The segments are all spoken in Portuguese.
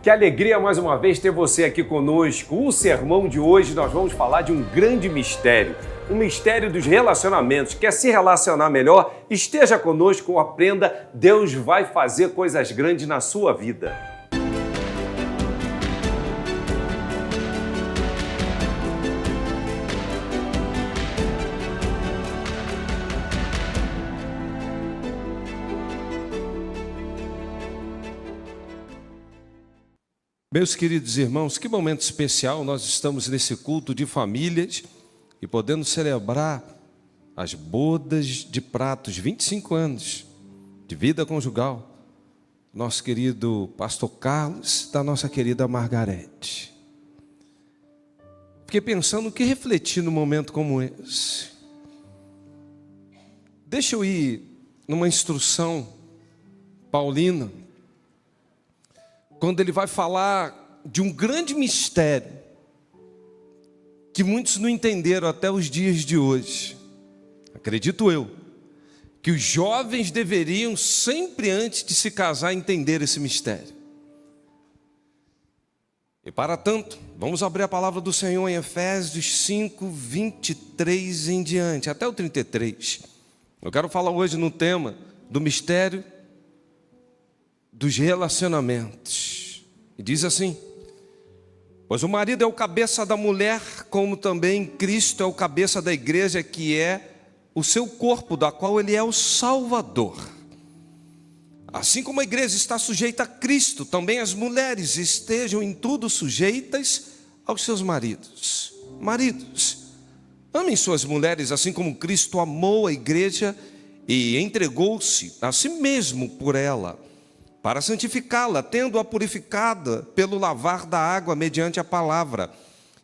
Que alegria mais uma vez ter você aqui conosco. O sermão de hoje nós vamos falar de um grande mistério, o mistério dos relacionamentos. Quer se relacionar melhor? Esteja conosco, aprenda. Deus vai fazer coisas grandes na sua vida. Meus queridos irmãos, que momento especial, nós estamos nesse culto de famílias e podendo celebrar as bodas de pratos, 25 anos de vida conjugal, nosso querido pastor Carlos, da nossa querida Margarete. Fiquei pensando o que refletir num momento como esse. Deixa eu ir numa instrução paulina, quando ele vai falar de um grande mistério que muitos não entenderam até os dias de hoje. Acredito eu, que os jovens deveriam sempre antes de se casar entender esse mistério. E para tanto, vamos abrir a palavra do Senhor em Efésios 5, 23 em diante, até o 33. Eu quero falar hoje no tema do mistério dos relacionamentos. E diz assim: pois o marido é o cabeça da mulher, como também Cristo é o cabeça da igreja, que é o seu corpo, da qual ele é o Salvador. Assim como a igreja está sujeita a Cristo, também as mulheres estejam em tudo sujeitas aos seus maridos. Maridos, amem suas mulheres assim como Cristo amou a igreja e entregou-se a si mesmo por ela, para santificá-la, tendo-a purificada pelo lavar da água mediante a palavra,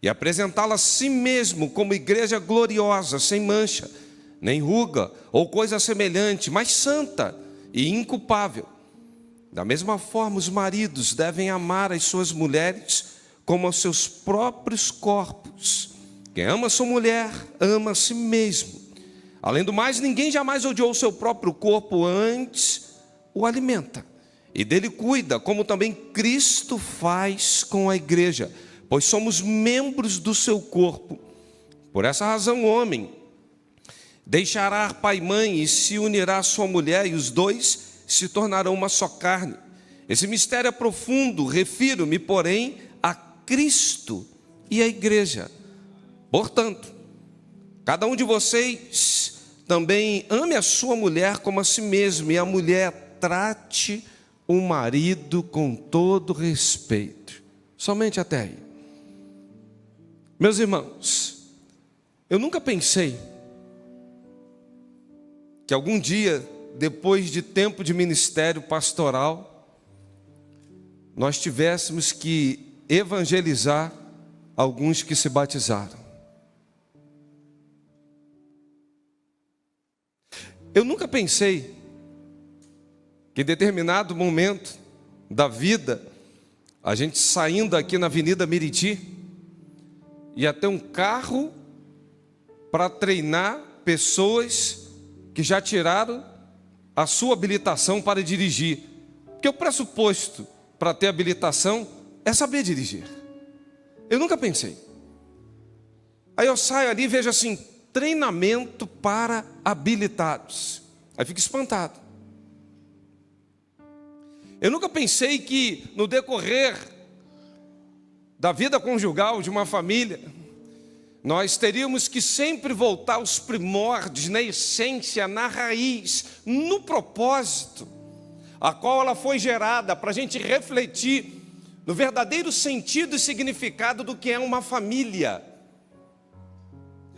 e apresentá-la a si mesmo como igreja gloriosa, sem mancha, nem ruga, ou coisa semelhante, mas santa e inculpável. Da mesma forma, os maridos devem amar as suas mulheres como aos seus próprios corpos. Quem ama sua mulher, ama a si mesmo. Além do mais, ninguém jamais odiou o seu próprio corpo, antes o alimenta e dele cuida, como também Cristo faz com a igreja, pois somos membros do seu corpo. Por essa razão, o homem deixará pai e mãe e se unirá à sua mulher, e os dois se tornarão uma só carne. Esse mistério é profundo, refiro-me, porém, a Cristo e a igreja. Portanto, cada um de vocês também ame a sua mulher como a si mesmo, e a mulher trate o marido com todo respeito. Somente até aí. Meus irmãos, eu nunca pensei que algum dia, depois de tempo de ministério pastoral, nós tivéssemos que evangelizar alguns que se batizaram. Eu nunca pensei que em determinado momento da vida, a gente saindo aqui na Avenida Miriti, ia ter um carro para treinar pessoas que já tiraram a sua habilitação para dirigir. Porque o pressuposto para ter habilitação é saber dirigir. Eu nunca pensei. Aí eu saio ali e vejo assim, treinamento para habilitados. Aí fico espantado. Eu nunca pensei que no decorrer da vida conjugal de uma família, nós teríamos que sempre voltar aos primórdios, na essência, na raiz, no propósito, a qual ela foi gerada, para a gente refletir no verdadeiro sentido e significado do que é uma família.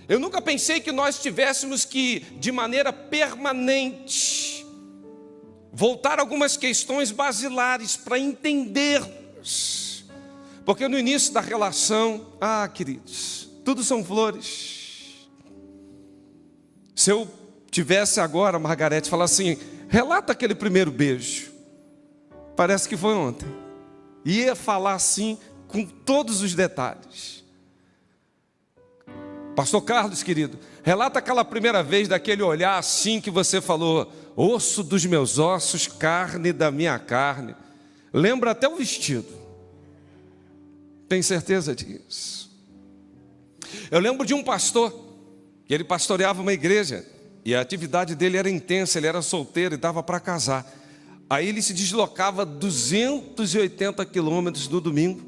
Eu nunca pensei que nós tivéssemos que, de maneira permanente, voltar a algumas questões basilares para entendermos. Porque no início da relação, queridos, tudo são flores. Se eu tivesse agora, Margarete, falar assim, relata aquele primeiro beijo. Parece que foi ontem. Ia falar assim, com todos os detalhes. Pastor Carlos, querido, relata aquela primeira vez, daquele olhar assim que você falou, osso dos meus ossos, carne da minha carne. Lembra até o vestido. Tem certeza disso? Eu lembro de um pastor, que ele pastoreava uma igreja, e a atividade dele era intensa, ele era solteiro e dava para casar. Aí ele se deslocava 280 quilômetros no domingo,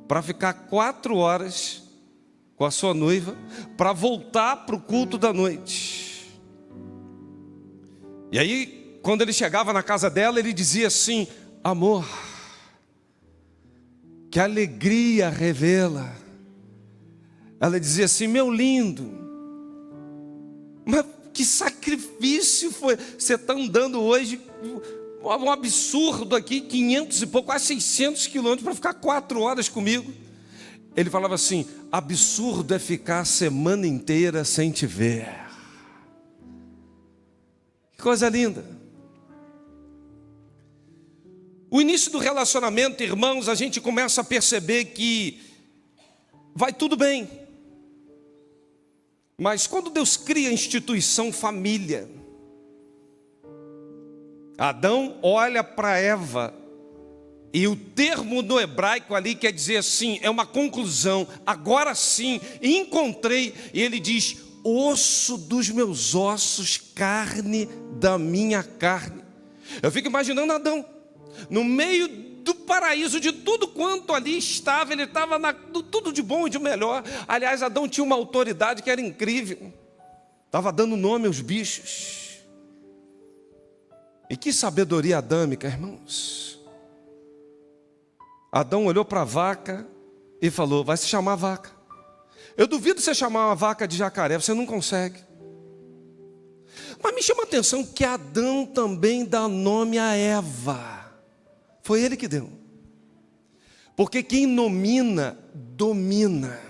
para ficar 4 horas com a sua noiva, para voltar para o culto da noite. E aí, quando ele chegava na casa dela, ele dizia assim: amor, que alegria revela. Ela dizia assim: meu lindo, mas que sacrifício foi, você está andando hoje, um absurdo aqui, 500 e pouco, quase 600 quilômetros para ficar 4 horas comigo. Ele falava assim: absurdo é ficar a semana inteira sem te ver. Que coisa linda. O início do relacionamento, irmãos, a gente começa a perceber que vai tudo bem. Mas quando Deus cria a instituição família, Adão olha para Eva, e o termo no hebraico ali quer dizer assim, é uma conclusão, agora sim, encontrei, e ele diz: osso dos meus ossos, carne da minha carne. Eu fico imaginando Adão, no meio do paraíso, de tudo quanto ali estava, ele estava tudo de bom e de melhor. Aliás, Adão tinha uma autoridade que era incrível, estava dando nome aos bichos. E que sabedoria adâmica, irmãos. Adão olhou para a vaca e falou: vai se chamar vaca. Eu duvido você chamar uma vaca de jacaré, você não consegue. Mas me chama a atenção que Adão também dá nome a Eva. Foi ele que deu. Porque quem nomina, domina.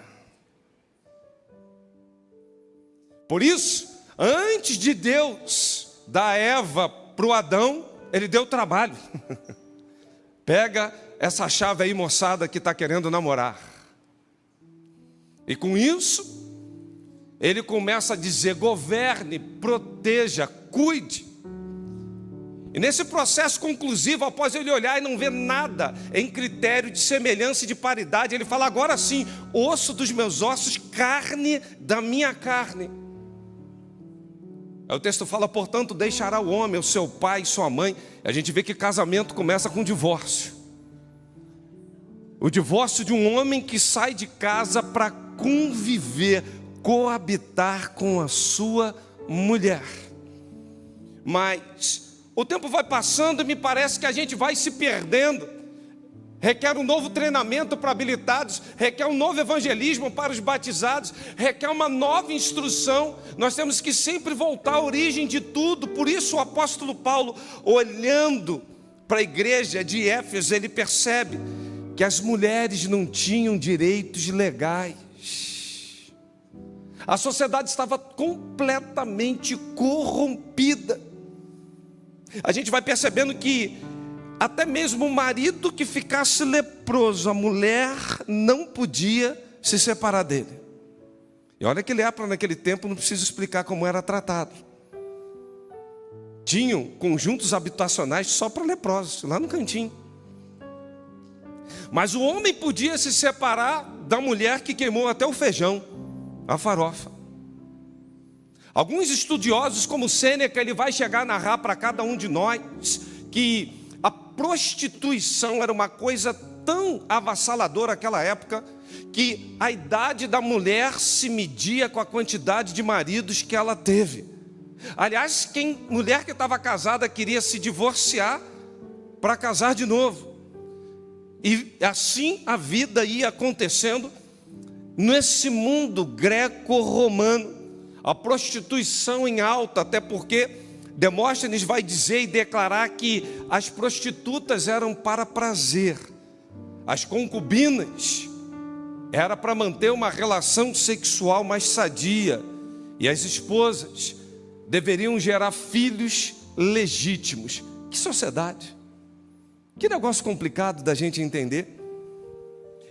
Por isso, antes de Deus dar Eva para o Adão, ele deu trabalho. Pega essa chave aí, moçada, que está querendo namorar. E com isso, ele começa a dizer: governe, proteja, cuide. E nesse processo conclusivo, após ele olhar e não ver nada em critério de semelhança e de paridade, ele fala: agora sim, osso dos meus ossos, carne da minha carne. Aí o texto fala: portanto, deixará o homem o seu pai e sua mãe. A gente vê que casamento começa com divórcio. O divórcio de um homem que sai de casa para conviver, coabitar com a sua mulher. Mas o tempo vai passando e me parece que a gente vai se perdendo. Requer um novo treinamento para habilitados, requer um novo evangelismo para os batizados, requer uma nova instrução. Nós temos que sempre voltar à origem de tudo. Por isso o apóstolo Paulo, olhando para a igreja de Éfeso, ele percebe que as mulheres não tinham direitos legais. A sociedade estava completamente corrompida. A gente vai percebendo que até mesmo o marido que ficasse leproso, a mulher não podia se separar dele. E olha que lepra naquele tempo, não preciso explicar como era tratado. Tinham conjuntos habitacionais só para leprosos, lá no cantinho. Mas o homem podia se separar da mulher que queimou até o feijão, a farofa. Alguns estudiosos, como Sêneca, ele vai chegar a narrar para cada um de nós que a prostituição era uma coisa tão avassaladora naquela época, que a idade da mulher se media com a quantidade de maridos que ela teve. Aliás, mulher que estava casada queria se divorciar para casar de novo. E assim a vida ia acontecendo nesse mundo greco-romano. A prostituição em alta, até porque Demóstenes vai dizer e declarar que as prostitutas eram para prazer, as concubinas era para manter uma relação sexual mais sadia, e as esposas deveriam gerar filhos legítimos. Que sociedade! Que negócio complicado da gente entender.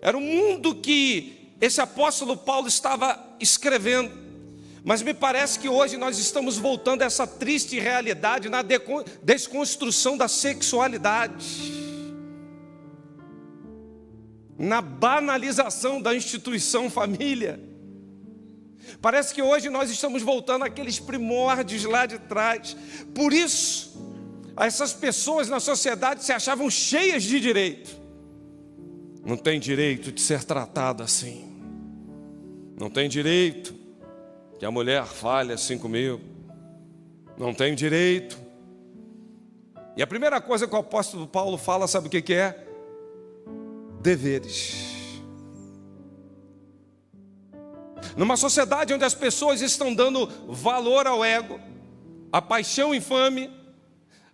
Era um mundo que esse apóstolo Paulo estava escrevendo. Mas me parece que hoje nós estamos voltando a essa triste realidade na desconstrução da sexualidade. na banalização da instituição família. Parece que hoje nós estamos voltando àqueles primórdios lá de trás. Por isso, essas pessoas na sociedade se achavam cheias de direito. Não tem direito de ser tratada assim. Não tem direito que a mulher fale assim comigo. Não tem direito. E a primeira coisa que o apóstolo Paulo fala, sabe o que é? Deveres. Numa sociedade onde as pessoas estão dando valor ao ego, à paixão infame,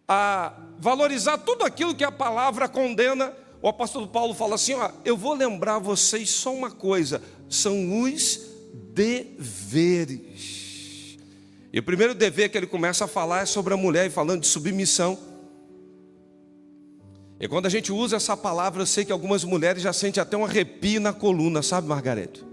a valorizar tudo aquilo que a palavra condena, o apóstolo Paulo fala assim, eu vou lembrar vocês só uma coisa, são os deveres. E o primeiro dever que ele começa a falar é sobre a mulher, falando de submissão. E quando a gente usa essa palavra, eu sei que algumas mulheres já sentem até um arrepio na coluna, sabe, Margarete?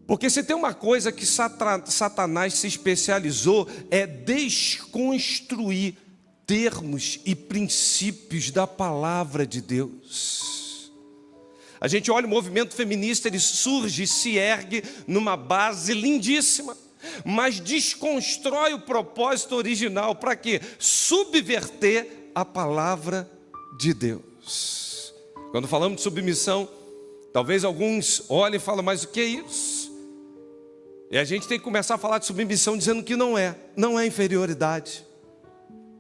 Porque se tem uma coisa que Satanás se especializou, é desconstruir termos e princípios da palavra de Deus. A gente olha o movimento feminista, ele surge, se ergue numa base lindíssima, mas desconstrói o propósito original. Para quê? Subverter a palavra de Deus. Quando falamos de submissão, talvez alguns olhem e falem, mas o que é isso? E a gente tem que começar a falar de submissão dizendo que não é inferioridade.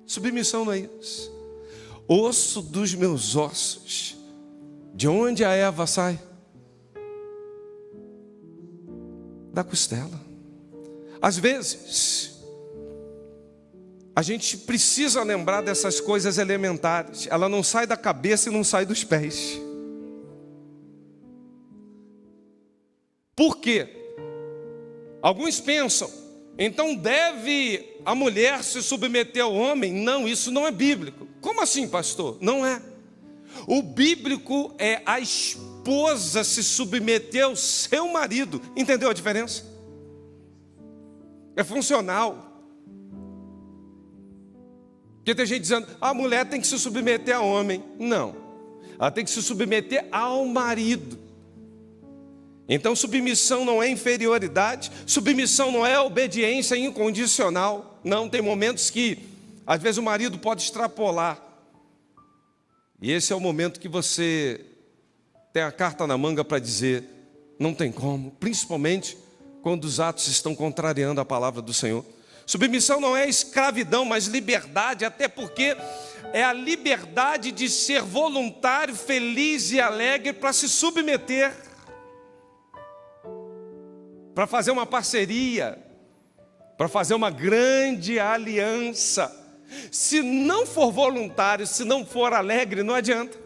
Submissão não é isso. Osso dos meus ossos. De onde a Eva sai? Da costela. Às vezes, a gente precisa lembrar dessas coisas elementares. Ela não sai da cabeça e não sai dos pés. Por quê? Alguns pensam, então deve a mulher se submeter ao homem? Não, isso não é bíblico. Como assim, pastor? Não é. O bíblico é a esposa se submeter ao seu marido. Entendeu a diferença? É funcional. Porque tem gente dizendo, a mulher tem que se submeter ao homem. Não, ela tem que se submeter ao marido. Então submissão não é inferioridade, submissão não é obediência incondicional. Não, tem momentos que às vezes o marido pode extrapolar. E esse é o momento que você tem a carta na manga para dizer, não tem como, principalmente quando os atos estão contrariando a palavra do Senhor. Submissão não é escravidão, mas liberdade, até porque é a liberdade de ser voluntário, feliz e alegre para se submeter, para fazer uma parceria, para fazer uma grande aliança. Se não for voluntário, se não for alegre, não adianta.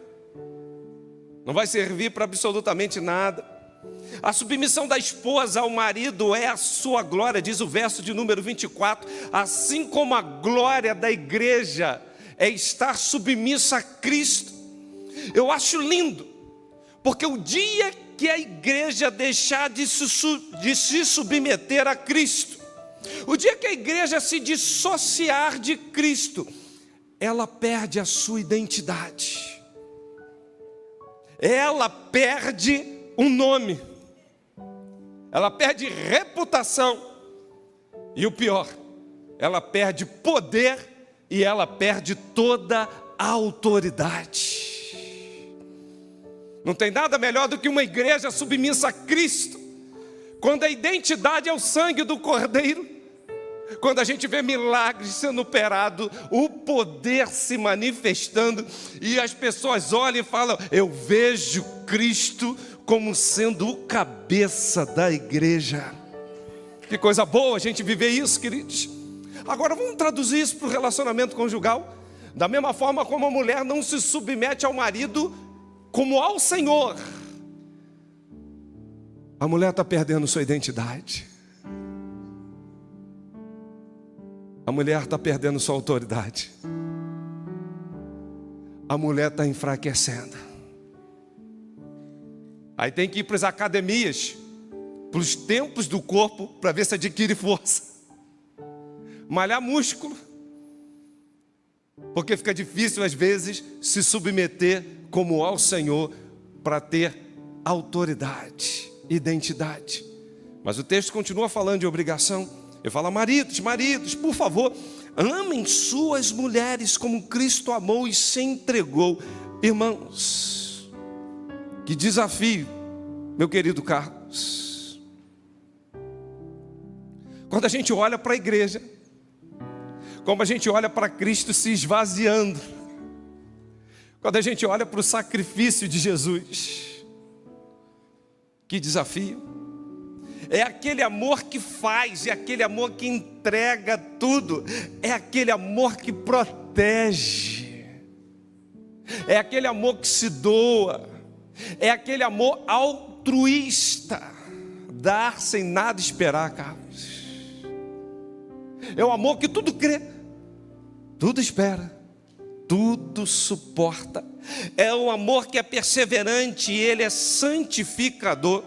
Não vai servir para absolutamente nada. A submissão da esposa ao marido é a sua glória, diz o verso de número 24. Assim como a glória da igreja é estar submissa a Cristo. Eu acho lindo, porque o dia que a igreja deixar de se submeter a Cristo, o dia que a igreja se dissociar de Cristo, ela perde a sua identidade, ela perde um nome, ela perde reputação, e o pior, ela perde poder e ela perde toda a autoridade. Não tem nada melhor do que uma igreja submissa a Cristo, quando a identidade é o sangue do Cordeiro, quando a gente vê milagres sendo operados, o poder se manifestando, e as pessoas olham e falam, eu vejo Cristo como sendo o cabeça da igreja. Que coisa boa a gente viver isso, queridos. Agora vamos traduzir isso para o relacionamento conjugal. Da mesma forma como a mulher não se submete ao marido como ao Senhor, a mulher está perdendo sua identidade, a mulher está perdendo sua autoridade, a mulher está enfraquecendo. Aí tem que ir para as academias, para os templos do corpo, para ver se adquire força, malhar músculo, porque fica difícil às vezes se submeter como ao Senhor, para ter autoridade, identidade. Mas o texto continua falando de obrigação. Ele fala: maridos, por favor, amem suas mulheres como Cristo amou e se entregou. Irmãos, que desafio, meu querido Carlos. Quando a gente olha para a igreja, como a gente olha para Cristo se esvaziando, quando a gente olha para o sacrifício de Jesus, que desafio. É aquele amor que faz, é aquele amor que entrega tudo, é aquele amor que protege, é aquele amor que se doa, é aquele amor altruísta, dar sem nada esperar, Carlos. É o amor que tudo crê, tudo espera, tudo suporta. É um amor que é perseverante e ele é santificador.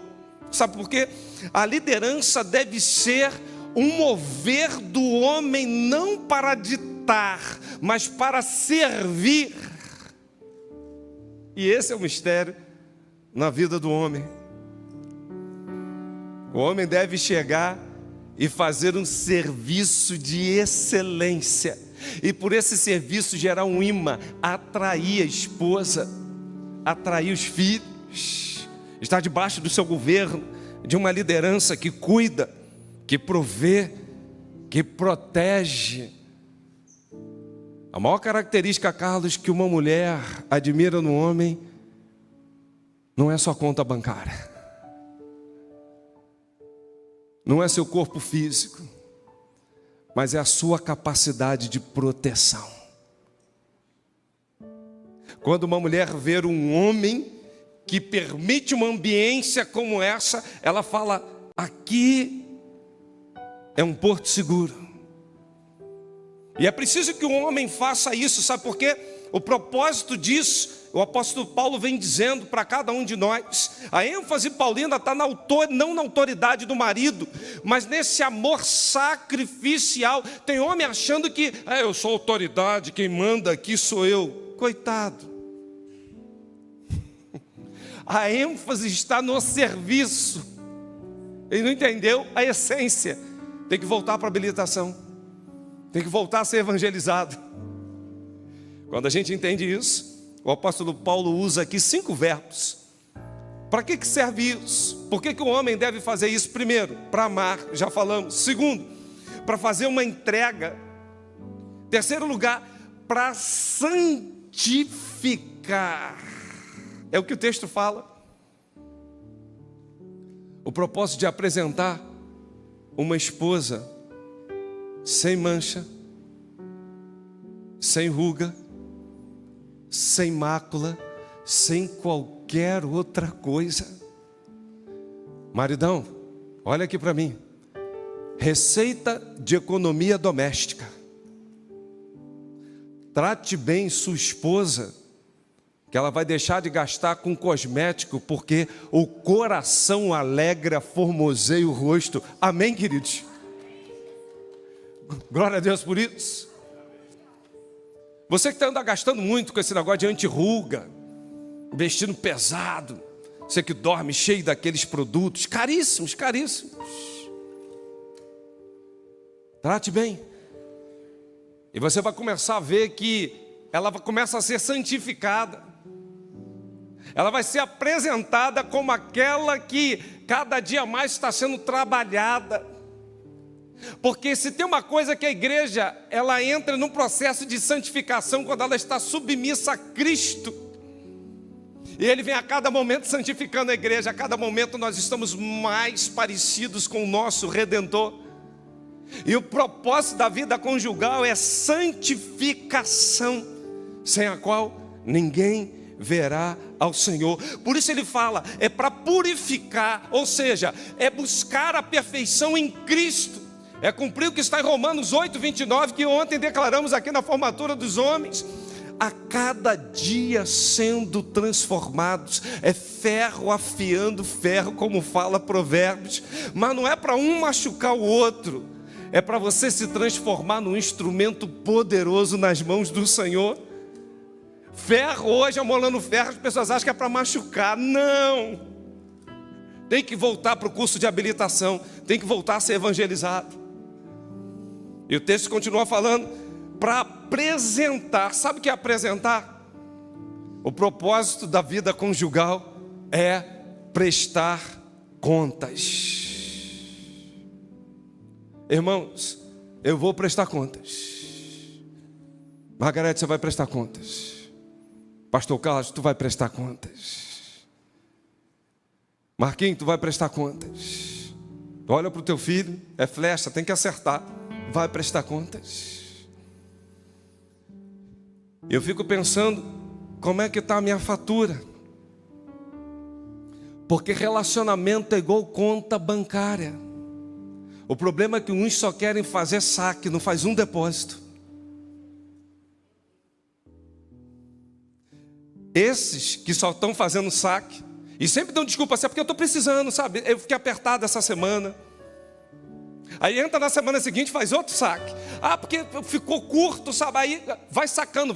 Sabe por quê? A liderança deve ser um mover do homem não para ditar, mas para servir. E esse é o mistério na vida do homem. O homem deve chegar e fazer um serviço de excelência, e por esse serviço gerar um imã, atrair a esposa, atrair os filhos, estar debaixo do seu governo, de uma liderança que cuida, que provê, que protege. A maior característica, Carlos, que uma mulher admira no homem não é sua conta bancária, não é seu corpo físico, mas é a sua capacidade de proteção. Quando uma mulher vê um homem que permite uma ambiência como essa, ela fala: aqui é um porto seguro. E é preciso que o homem faça isso, sabe por quê? O propósito disso, o apóstolo Paulo vem dizendo para cada um de nós. A ênfase paulina está não na autoridade do marido, mas nesse amor sacrificial. Tem homem achando que eu sou autoridade, quem manda aqui sou eu. Coitado. A ênfase está no serviço. Ele não entendeu a essência. Tem que voltar para a habilitação. Tem que voltar a ser evangelizado. Quando a gente entende isso, o apóstolo Paulo usa aqui 5 verbos. Para que serve isso? Por que o homem deve fazer isso? Primeiro, para amar, já falamos. Segundo, para fazer uma entrega. Terceiro lugar, para santificar. É o que o texto fala. O propósito de apresentar uma esposa sem mancha, sem ruga, sem mácula, sem qualquer outra coisa. Maridão, olha aqui para mim. Receita de economia doméstica. Trate bem sua esposa, que ela vai deixar de gastar com cosmético, porque o coração alegra, formoseia o rosto. Amém, queridos? Glória a Deus por isso. Você que anda gastando muito com esse negócio de anti-ruga, vestindo pesado, você que dorme cheio daqueles produtos caríssimos, caríssimos. Trate bem. E você vai começar a ver que ela começa a ser santificada. Ela vai ser apresentada como aquela que cada dia mais está sendo trabalhada. Porque se tem uma coisa que a igreja, ela entra num processo de santificação quando ela está submissa a Cristo. E Ele vem a cada momento santificando a igreja. A cada momento nós estamos mais parecidos com o nosso Redentor. E o propósito da vida conjugal é santificação, sem a qual ninguém verá ao Senhor. Por isso ele fala, é para purificar, ou seja, é buscar a perfeição em Cristo. É cumprir o que está em Romanos 8, 29, que ontem declaramos aqui na formatura dos homens. A cada dia sendo transformados, é ferro afiando ferro, como fala Provérbios. Mas não é para um machucar o outro, é para você se transformar num instrumento poderoso nas mãos do Senhor. Ferro hoje, amolando ferro, as pessoas acham que é para machucar. Não! Tem que voltar para o curso de habilitação, tem que voltar a ser evangelizado. E o texto continua falando, para apresentar. Sabe o que é apresentar? O propósito da vida conjugal é prestar contas. Irmãos, eu vou prestar contas. Margarete, você vai prestar contas. Pastor Carlos, tu vai prestar contas. Marquinhos, tu vai prestar contas. Olha para o teu filho, é flecha, tem que acertar. Vai prestar contas. Eu fico pensando, como é que está a minha fatura? Porque relacionamento é igual conta bancária. O problema é que uns só querem fazer saque, não faz um depósito. Esses que só estão fazendo saque, e sempre dão desculpa assim, é porque eu estou precisando, sabe? Eu fiquei apertado essa semana. Aí entra na semana seguinte, faz outro saque. Ah, porque ficou curto, sabe? Aí vai sacando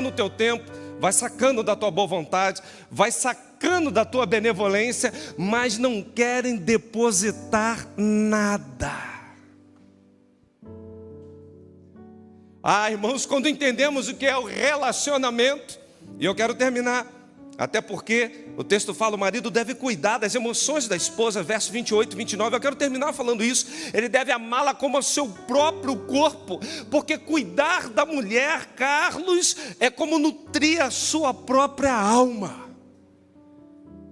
o teu tempo, vai sacando da tua boa vontade, vai sacando da tua benevolência, mas não querem depositar nada. Ah, irmãos, quando entendemos o que é o relacionamento, e eu quero terminar, até porque o texto fala, o marido deve cuidar das emoções da esposa, verso 28 e 29, eu quero terminar falando isso, ele deve amá-la como o seu próprio corpo, porque cuidar da mulher, Carlos, é como nutrir a sua própria alma.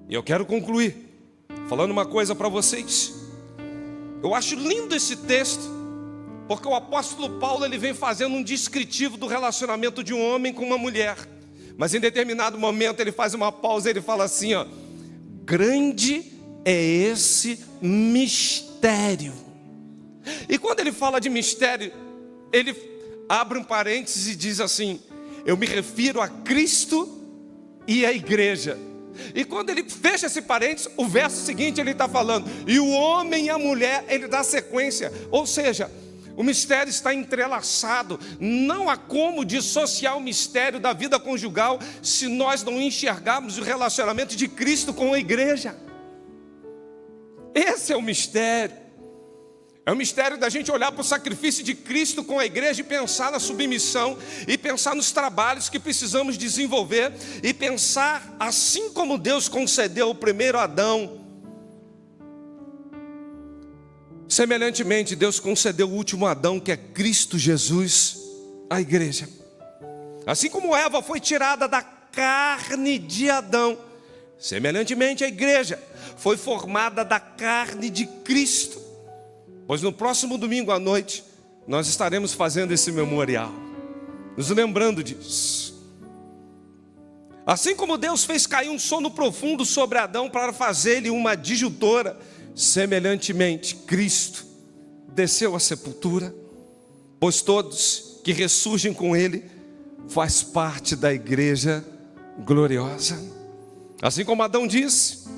E eu quero concluir, falando uma coisa para vocês, eu acho lindo esse texto, porque o apóstolo Paulo, ele vem fazendo um descritivo do relacionamento de um homem com uma mulher, mas em determinado momento ele faz uma pausa e ele fala assim, ó, grande é esse mistério. E quando ele fala de mistério, ele abre um parênteses e diz assim, eu me refiro a Cristo e a igreja. E quando ele fecha esse parênteses, o verso seguinte ele está falando, e o homem e a mulher, ele dá sequência, ou seja, o mistério está entrelaçado, não há como dissociar o mistério da vida conjugal se nós não enxergarmos o relacionamento de Cristo com a igreja. Esse é o mistério. É o mistério da gente olhar para o sacrifício de Cristo com a igreja e pensar na submissão, e pensar nos trabalhos que precisamos desenvolver, e pensar assim como Deus concedeu ao primeiro Adão, semelhantemente, Deus concedeu o último Adão, que é Cristo Jesus, à igreja. Assim como Eva foi tirada da carne de Adão, semelhantemente a igreja foi formada da carne de Cristo. Pois no próximo domingo à noite, nós estaremos fazendo esse memorial, nos lembrando disso. Assim como Deus fez cair um sono profundo sobre Adão para fazer-lhe uma disjuntora, semelhantemente, Cristo desceu à sepultura, pois todos que ressurgem com Ele faz parte da igreja gloriosa. Assim como Adão disse,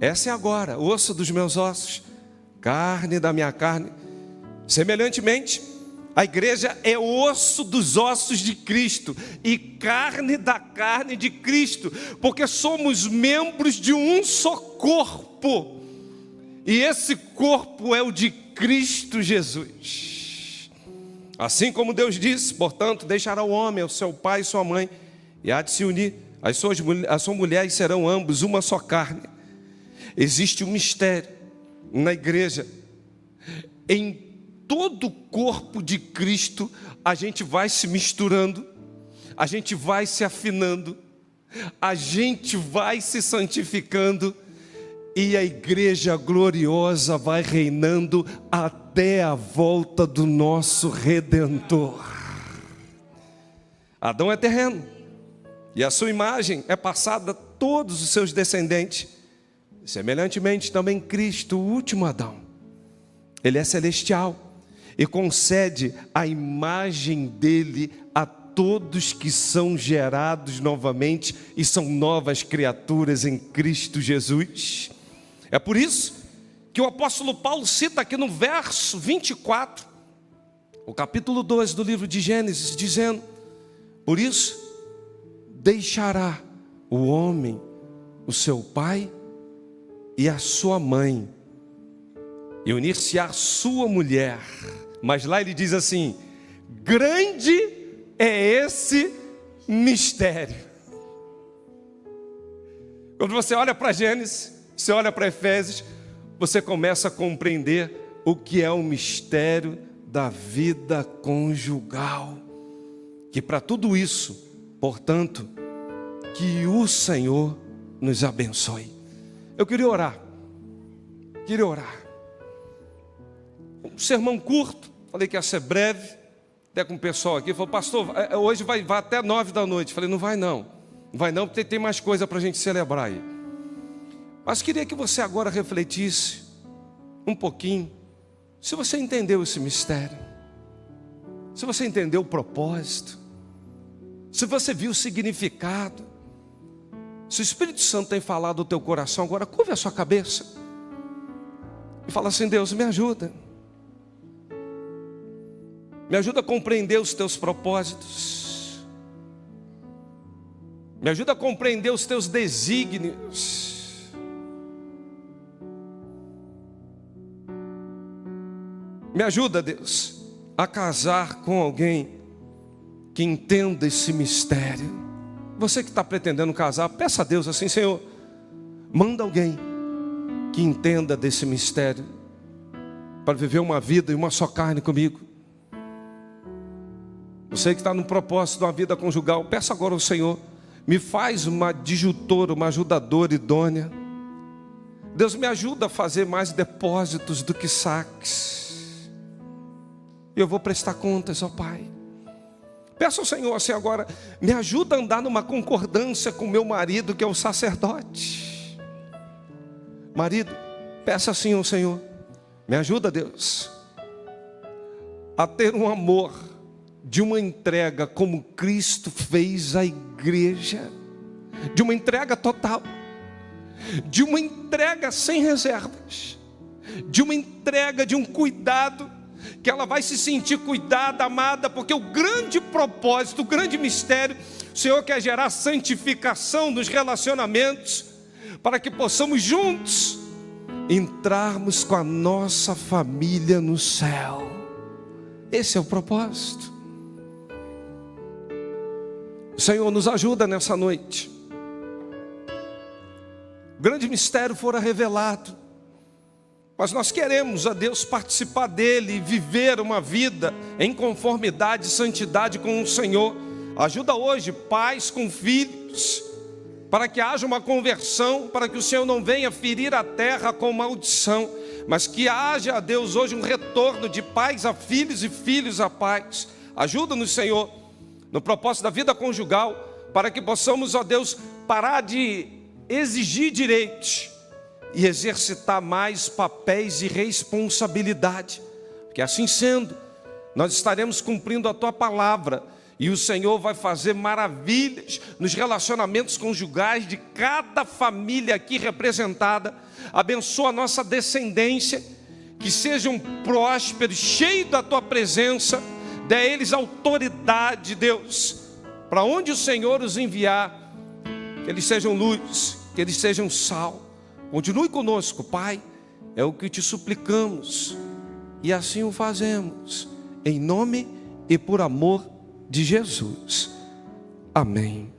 essa é agora, osso dos meus ossos, carne da minha carne. Semelhantemente, a igreja é osso dos ossos de Cristo e carne da carne de Cristo, porque somos membros de um só corpo. E esse corpo é o de Cristo Jesus. Assim como Deus disse, portanto, deixará o homem, o seu pai e sua mãe, e há de se unir, a sua mulher, e serão ambos uma só carne. Existe um mistério na igreja. Em todo o corpo de Cristo, a gente vai se misturando, a gente vai se afinando, a gente vai se santificando, e a igreja gloriosa vai reinando até a volta do nosso Redentor. Adão é terreno, e a sua imagem é passada a todos os seus descendentes. Semelhantemente também Cristo, o último Adão, ele é celestial e concede a imagem dele a todos que são gerados novamente e são novas criaturas em Cristo Jesus. É por isso que o apóstolo Paulo cita aqui no verso 24, o capítulo 2 do livro de Gênesis, dizendo, por isso, deixará o homem, o seu pai e a sua mãe, e unir-se à sua mulher. Mas lá ele diz assim: grande é esse mistério. Quando você olha para Gênesis, você olha para Efésios, você começa a compreender o que é o mistério da vida conjugal. Que para tudo isso, portanto, que o Senhor nos abençoe. Eu queria orar. Um sermão curto, falei que ia ser breve, até com o pessoal aqui, falou: pastor, hoje vai até 9 da noite. Falei: não vai não, porque tem mais coisa para a gente celebrar aí. Mas queria que você agora refletisse um pouquinho, se você entendeu esse mistério, se você entendeu o propósito, se você viu o significado, se o Espírito Santo tem falado no teu coração, agora curva a sua cabeça e fala assim: Deus, me ajuda a compreender os teus propósitos, me ajuda a compreender os teus desígnios, me ajuda, Deus, a casar com alguém que entenda esse mistério. Você que está pretendendo casar, peça a Deus assim: Senhor, manda alguém que entenda desse mistério, para viver uma vida e uma só carne comigo. Você que está no propósito de uma vida conjugal, peça agora ao Senhor: me faz uma adjutora, uma ajudadora idônea. Deus, me ajuda a fazer mais depósitos do que saques, e eu vou prestar contas, ó Pai. Peça ao Senhor assim agora: me ajuda a andar numa concordância com meu marido, que é o sacerdote. Marido, peça assim ao Senhor: me ajuda, Deus, a ter um amor de uma entrega como Cristo fez à igreja, de uma entrega total, de uma entrega sem reservas, de uma entrega, de um cuidado, que ela vai se sentir cuidada, amada, porque o grande propósito, o grande mistério, o Senhor quer gerar santificação nos relacionamentos, para que possamos juntos entrarmos com a nossa família no céu. Esse é o propósito. Senhor, nos ajuda nessa noite. O grande mistério fora revelado, mas nós queremos, a Deus, participar dele e viver uma vida em conformidade e santidade com o Senhor. Ajuda hoje pais com filhos, para que haja uma conversão, para que o Senhor não venha ferir a terra com maldição, mas que haja, a Deus, hoje um retorno de pais a filhos e filhos a pais. Ajuda-nos, Senhor, no propósito da vida conjugal, para que possamos, ó Deus, parar de exigir direitos e exercitar mais papéis e responsabilidade, porque assim sendo, nós estaremos cumprindo a Tua palavra, e o Senhor vai fazer maravilhas nos relacionamentos conjugais de cada família aqui representada. Abençoa a nossa descendência, que sejam prósperos, cheios da Tua presença. Dê a eles autoridade, Deus, para onde o Senhor os enviar, que eles sejam luz, que eles sejam sal. Continue conosco, Pai, é o que te suplicamos, e assim o fazemos, em nome e por amor de Jesus. Amém.